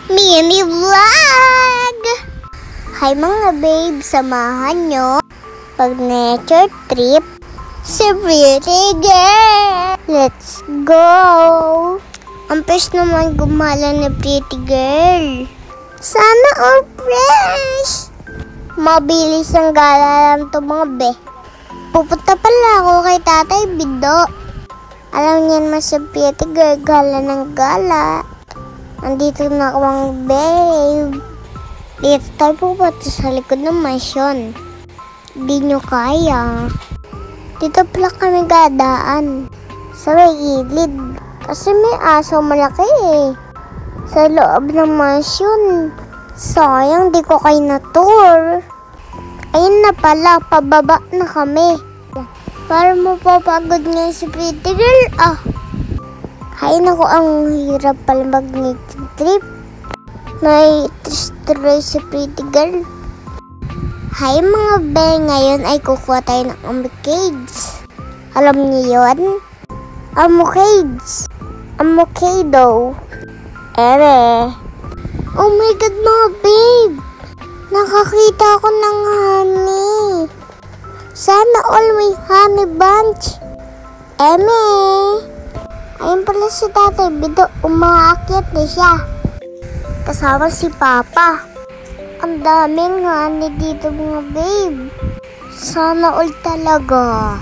Mini vlog! Hi mga babe, samahan nyo pag nature trip sa Pretty Girl. Let's go! Ang fresh naman gumala na Pretty Girl. Sana all fresh! Mabilis ang gala lang to mga be. Pupunta pala ako kay Tatay Bido. Alam niyan mas sa Pretty Girl, gala ng gala. Andito na ako mga babe. Dito tayo pupunta sa likod ng mansyon. Di nyo kaya. Dito pala kami gadaan. Sa may gilid. Kasi may aso malaki eh. Sa loob ng mansyon. Sayang di ko kayo na-tour. Ayun na pala, pababa na kami. Para mapapagod nga si Pretty Girl ah. Hay nako, ang hirap pala mag-nature trip. Nai-destroy si Pretty Girl. Hay mga be, ngayon ay kukuha tayo ng amocades. Alam niyo yun? Amocades. Avocado. Ere. Oh my god mga babe. Nakakita ako ng honey. Sana all may honey bunch. Eme. Ayun pala si Tatay Bido, umaakyat na siya. Kasama si Papa. Ang daming honey dito mga babe. Sana all talaga.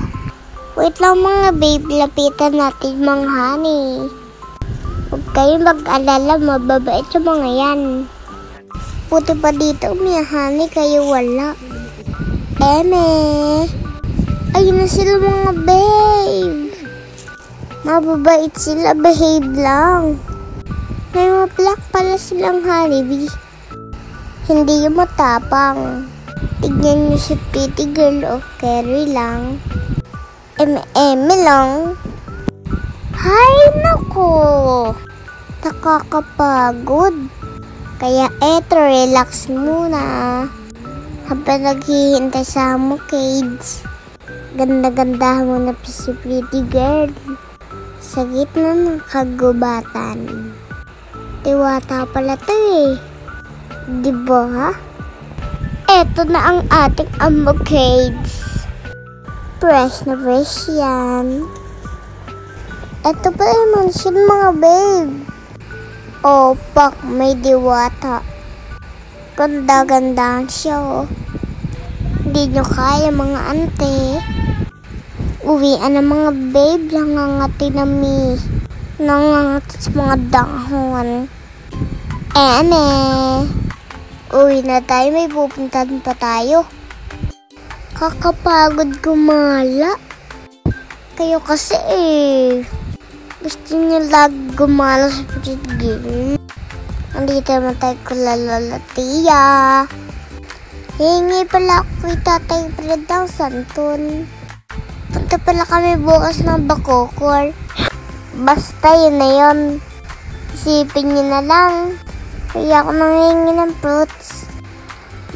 Wait lang mga babe, lapitan natin mga honey. Huwag kayong mag-alala, mababait sa mga yan. Puti pa dito, may honey kayo wala. Eme. Ayun na sila mga babe. Mababait sila, behave lang. May mga black pala silang honeybee. Hindi yung matapang. Tignan nyo si Pretty Girl o carry lang. Eme lang. Hay nako! Nakakapagod. Kaya eto, relax muna. Habang naghihintay sa amocades. Ganda-ganda mo na si Pretty Girl. Sa gitna ng kagubatan. Tiwata pala to eh. Diba ha? Eto na ang ating amocades. Fresh na fresh yan. Eto pala yung mansion mga babe. Oh, pak, may diwata. Ganda-ganda siya oh. Hindi nyo kaya mga ante. Uwian ng mga babe, nangangati na mi. Nangangati sa mga dahon. Ene. Uwi na tayo, may pupuntahan pa tayo. Kakapagod gumala. Kayo kasi eh. Gusto nyo lag gumala sa Pretty Girl. Nandito naman tayo kula Lola Tia. Hingi pala ako kay Tatay Fred ng santol. Punta pala kami bukas ng Bakokor. Basta yun na yun. Isipin nyo na lang. Kaya ako nanghingi ng fruits.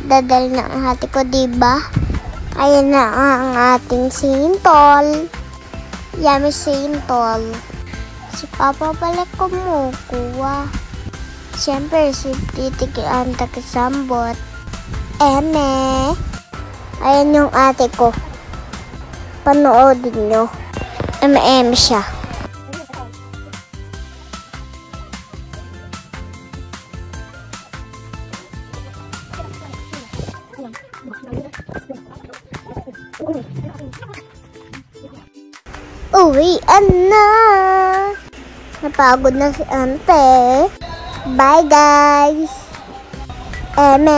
Dadali na ang hati ko, diba? Ayan na ang ating sintol. Yummy sintol. Si Papa pala kumukuha. Siyempre, si Titi ang takasambot. Eme. Ayan yung ate ko. Panoodin nyo. Eme siya. Uwian na. Napagod na si ante. Bye guys. Eme.